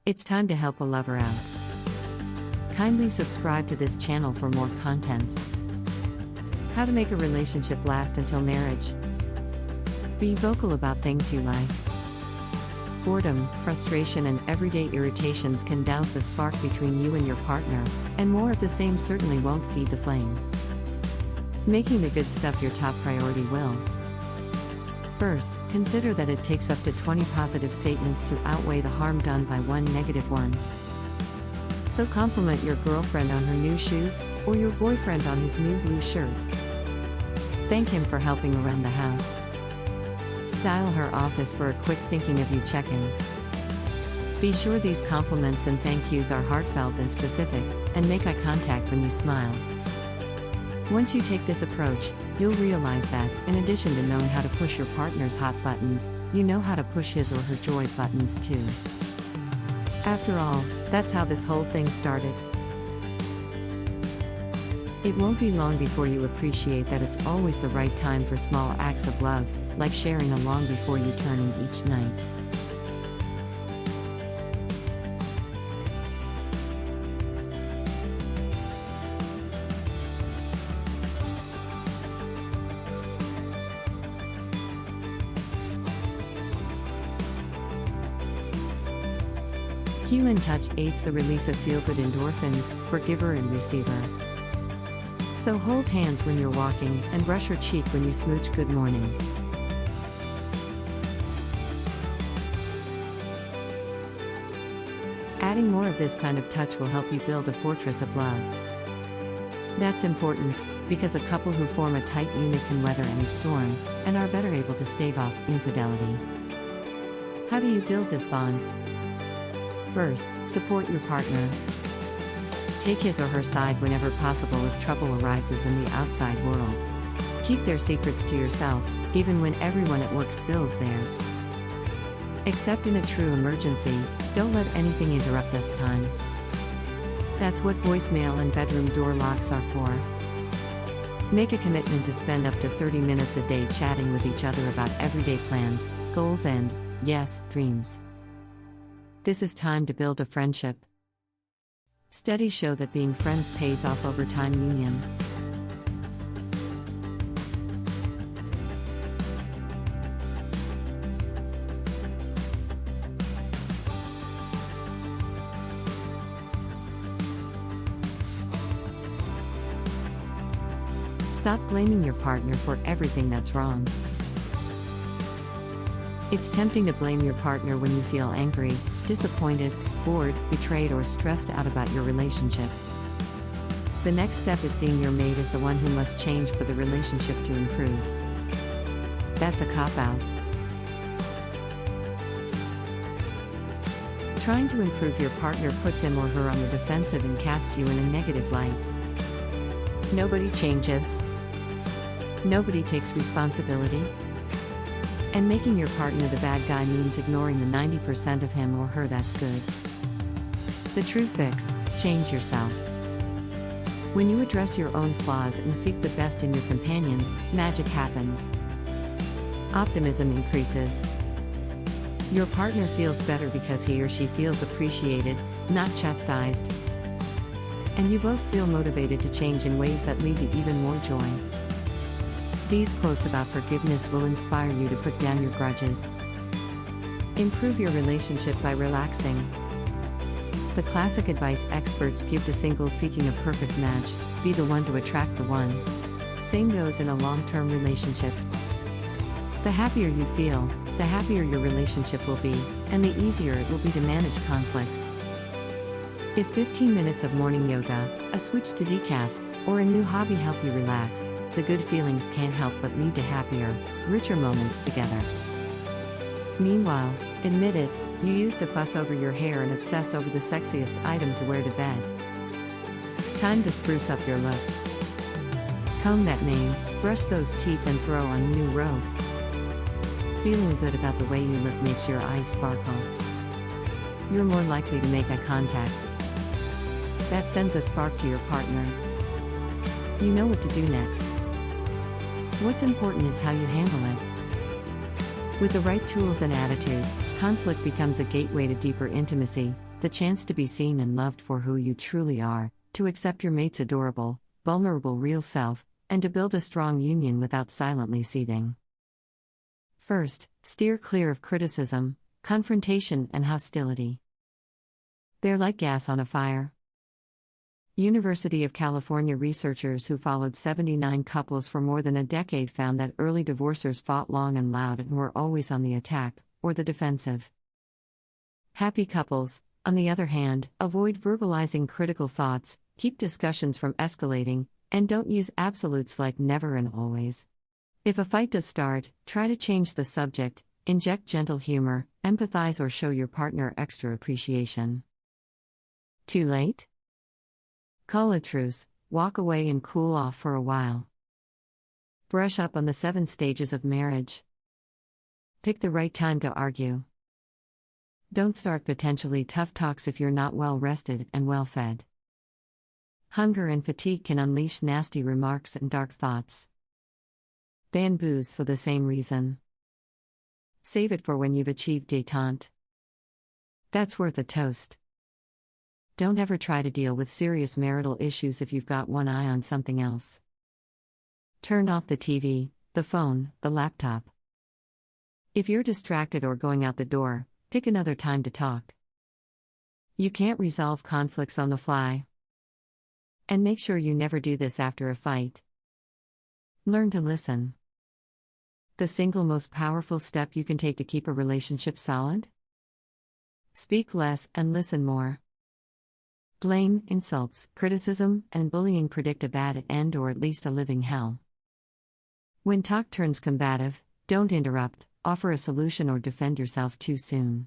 It's time to help a lover out. Kindly subscribe to this channel for more contents. How to make a relationship last until marriage. Be vocal about things you like. Boredom, frustration, and everyday irritations can douse the spark between you and your partner, and more of the same certainly won't feed the flame. Making the good stuff your top priority will. First, consider that it takes up to 20 positive statements to outweigh the harm done by one negative one. So compliment your girlfriend on her new shoes, or your boyfriend on his new blue shirt. Thank him for helping around the house. Dial her office for a quick thinking of you check-in. Be sure these compliments and thank yous are heartfelt and specific, and make eye contact when you smile. Once you take this approach, you'll realize that, in addition to knowing how to push your partner's hot buttons, you know how to push his or her joy buttons too. After all, that's how this whole thing started. It won't be long before you appreciate that it's always the right time for small acts of love, like sharing a long before you turning each night. Human touch aids the release of feel-good endorphins for giver and receiver. So hold hands when you're walking, and brush her cheek when you smooch good morning. Adding more of this kind of touch will help you build a fortress of love. That's important, because a couple who form a tight unit can weather any storm, and are better able to stave off infidelity. How do you build this bond? First, support your partner. Take his or her side whenever possible if trouble arises in the outside world. Keep their secrets to yourself, even when everyone at work spills theirs. Except in a true emergency, don't let anything interrupt this time. That's what voicemail and bedroom door locks are for. Make a commitment to spend up to 30 minutes a day chatting with each other about everyday plans, goals, and, yes, dreams. This is time to build a friendship. Studies show that being friends pays off over time union. Stop blaming your partner for everything that's wrong. It's tempting to blame your partner when you feel angry, disappointed, bored, betrayed, or stressed out about your relationship. The next step is seeing your mate as the one who must change for the relationship to improve. That's a cop-out. Trying to improve your partner puts him or her on the defensive and casts you in a negative light. Nobody changes. Nobody takes responsibility. And making your partner the bad guy means ignoring the 90% of him or her that's good. The true fix: change yourself. When you address your own flaws and seek the best in your companion, magic happens. Optimism increases. Your partner feels better because he or she feels appreciated, not chastised. And you both feel motivated to change in ways that lead to even more joy. These quotes about forgiveness will inspire you to put down your grudges. Improve your relationship by relaxing. The classic advice experts give the singles seeking a perfect match: be the one to attract the one. Same goes in a long-term relationship. The happier you feel, the happier your relationship will be, and the easier it will be to manage conflicts. If 15 minutes of morning yoga, a switch to decaf, or a new hobby help you relax, the good feelings can't help but lead to happier, richer moments together. Meanwhile, admit it, you used to fuss over your hair and obsess over the sexiest item to wear to bed. Time to spruce up your look. Comb that mane, brush those teeth, and throw on a new robe. Feeling good about the way you look makes your eyes sparkle. You're more likely to make eye contact. That sends a spark to your partner. You know what to do next. What's important is how you handle it. With the right tools and attitude, conflict becomes a gateway to deeper intimacy, the chance to be seen and loved for who you truly are, to accept your mate's adorable, vulnerable real self, and to build a strong union without silently seething. First, steer clear of criticism, confrontation, and hostility. They're like gas on a fire. University of California researchers who followed 79 couples for more than a decade found that early divorcers fought long and loud and were always on the attack, or the defensive. Happy couples, on the other hand, avoid verbalizing critical thoughts, keep discussions from escalating, and don't use absolutes like never and always. If a fight does start, try to change the subject, inject gentle humor, empathize, or show your partner extra appreciation. Too late? Call a truce, walk away and cool off for a while. Brush up on the 7 stages of marriage. Pick the right time to argue. Don't start potentially tough talks if you're not well rested and well fed. Hunger and fatigue can unleash nasty remarks and dark thoughts. Ban booze for the same reason. Save it for when you've achieved détente. That's worth a toast. Don't ever try to deal with serious marital issues if you've got one eye on something else. Turn off the TV, the phone, the laptop. If you're distracted or going out the door, pick another time to talk. You can't resolve conflicts on the fly. And make sure you never do this after a fight. Learn to listen. The single most powerful step you can take to keep a relationship solid? Speak less and listen more. Blame, insults, criticism, and bullying predict a bad end or at least a living hell. When talk turns combative, don't interrupt, offer a solution, or defend yourself too soon.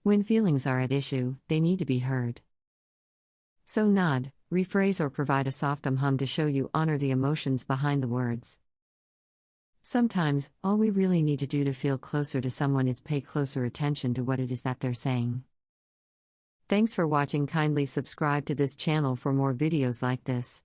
When feelings are at issue, they need to be heard. So nod, rephrase, or provide a soft hum to show you honor the emotions behind the words. Sometimes, all we really need to do to feel closer to someone is pay closer attention to what it is that they're saying. Thanks for watching. Kindly subscribe to this channel for more videos like this.